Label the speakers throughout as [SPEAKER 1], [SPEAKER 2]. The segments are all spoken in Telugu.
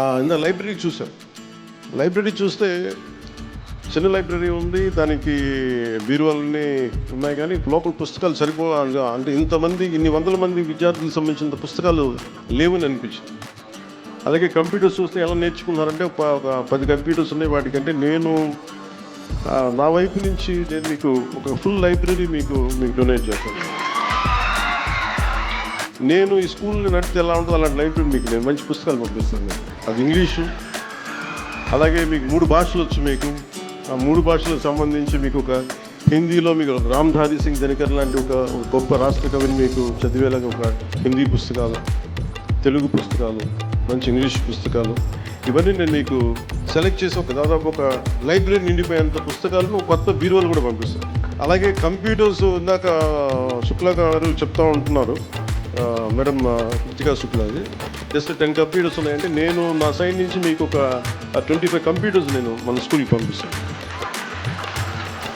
[SPEAKER 1] ఇందా లైబ్రరీ చూసాం. లైబ్రరీ చూస్తే చిన్న లైబ్రరీ ఉంది. దానికి బీరువాలన్నీ ఉన్నాయి, కానీ లోపల పుస్తకాలు అంటే ఇంతమంది ఇన్ని వందల మంది విద్యార్థులకు సంబంధించిన పుస్తకాలు లేవని అనిపించింది. అలాగే కంప్యూటర్స్ చూస్తే ఎలా నేర్చుకున్నారంటే ఒక 10 కంప్యూటర్స్ ఉన్నాయి. వాటికంటే నేను నా వైపు నుంచి నేను మీకు ఒక ఫుల్ లైబ్రరీ మీకు డొనేట్ చేస్తాను. నేను ఈ స్కూల్ని నడిపితే ఎలా ఉంటుందో అలాంటి లైబ్రరీ మీకు నేను మంచి పుస్తకాలు పంపిస్తాను. అది ఇంగ్లీషు, అలాగే మీకు 3 భాషలు వచ్చు. మీకు ఆ 3 భాషలకు సంబంధించి మీకు ఒక హిందీలో మీకు రామ్ధారీ సింగ్ దినకర్ లాంటి ఒక గొప్ప రాష్ట్ర కవిని మీకు చదివేలాగా ఒక హిందీ పుస్తకాలు, తెలుగు పుస్తకాలు, మంచి ఇంగ్లీష్ పుస్తకాలు, ఇవన్నీ నేను మీకు సెలెక్ట్ చేసి దాదాపు ఒక లైబ్రరీ నిండిపోయేంత పుస్తకాలను కొత్త బీరువాలు కూడా పంపిస్తాను. అలాగే కంప్యూటర్స్ ఇందాక శుక్లా గారు చెప్తా ఉంటున్నారు, మేడం కృతికా శుక్లాది. జస్ట్ 10 కంప్యూటర్స్ ఉన్నాయంటే నేను నా సైడ్ నుంచి మీకు ఒక 25 కంప్యూటర్స్ నేను మన స్కూల్కి పంపిస్తాను.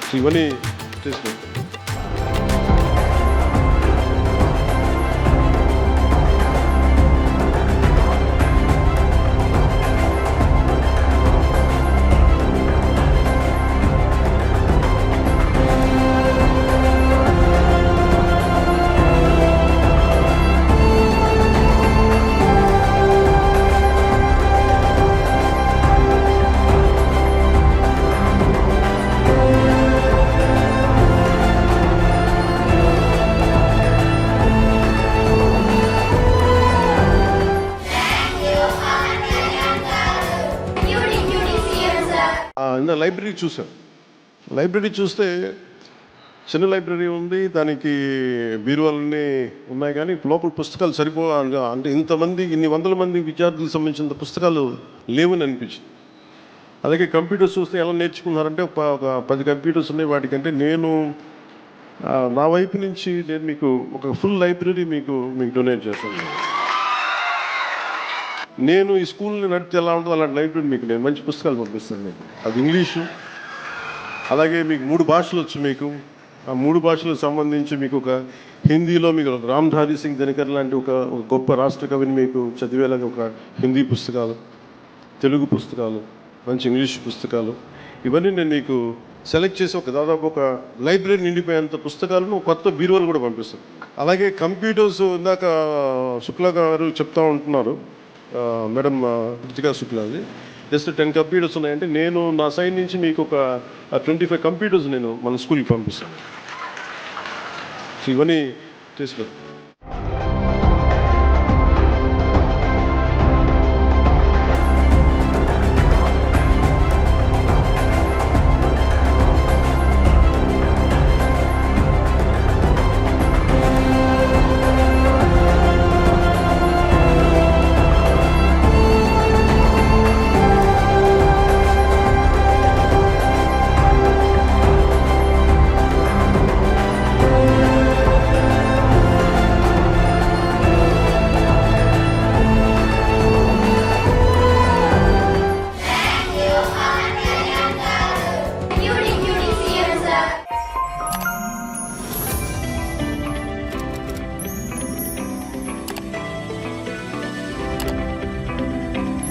[SPEAKER 1] సో ఇవన్నీ చేసుకోండి. ఇందా లైబ్రరీ చూసాం. లైబ్రరీ చూస్తే చిన్న లైబ్రరీ ఉంది. దానికి బీరువాలన్నీ ఉన్నాయి, కానీ లోపల పుస్తకాలు అంటే ఇంతమంది ఇన్ని వందల మంది విద్యార్థులకు సంబంధించిన పుస్తకాలు లేవని అనిపించింది. అలాగే కంప్యూటర్స్ చూస్తే ఎలా నేర్చుకున్నారంటే ఒక 10 కంప్యూటర్స్ ఉన్నాయి. వాటికంటే నేను నా వైపు నుంచి నేను మీకు ఒక ఫుల్ లైబ్రరీ మీకు డొనేట్ చేస్తాను. నేను ఈ స్కూల్ని నడిపితే ఎలా ఉంటుందో అలాంటి లైబ్రరీ మీకు నేను మంచి పుస్తకాలు పంపిస్తాను. అది ఇంగ్లీషు, అలాగే మీకు 3 భాషలు వచ్చు. మీకు ఆ 3 భాషలకు సంబంధించి మీకు ఒక హిందీలో మీకు రామ్ధారీ సింగ్ దినకర్ లాంటి ఒక గొప్ప రాష్ట్ర కవిని మీకు చదివేలాగా ఒక హిందీ పుస్తకాలు, తెలుగు పుస్తకాలు, మంచి ఇంగ్లీష్ పుస్తకాలు, ఇవన్నీ నేను మీకు సెలెక్ట్ చేసి దాదాపు ఒక లైబ్రరీ నిండిపోయేంత పుస్తకాలను కొత్త బీరువాలు కూడా పంపిస్తాను. అలాగే కంప్యూటర్స్ ఇందాక శుక్లా గారు చెప్తా ఉంటున్నారు, మేడం కృతికా శుక్లాది. జస్ట్ 10 కంప్యూటర్స్ ఉన్నాయంటే నేను నా సైడ్ నుంచి మీకు ఒక 25 కంప్యూటర్స్ నేను మన స్కూల్కి పంపిస్తాను. సో ఇవన్నీ చేసుకోండి.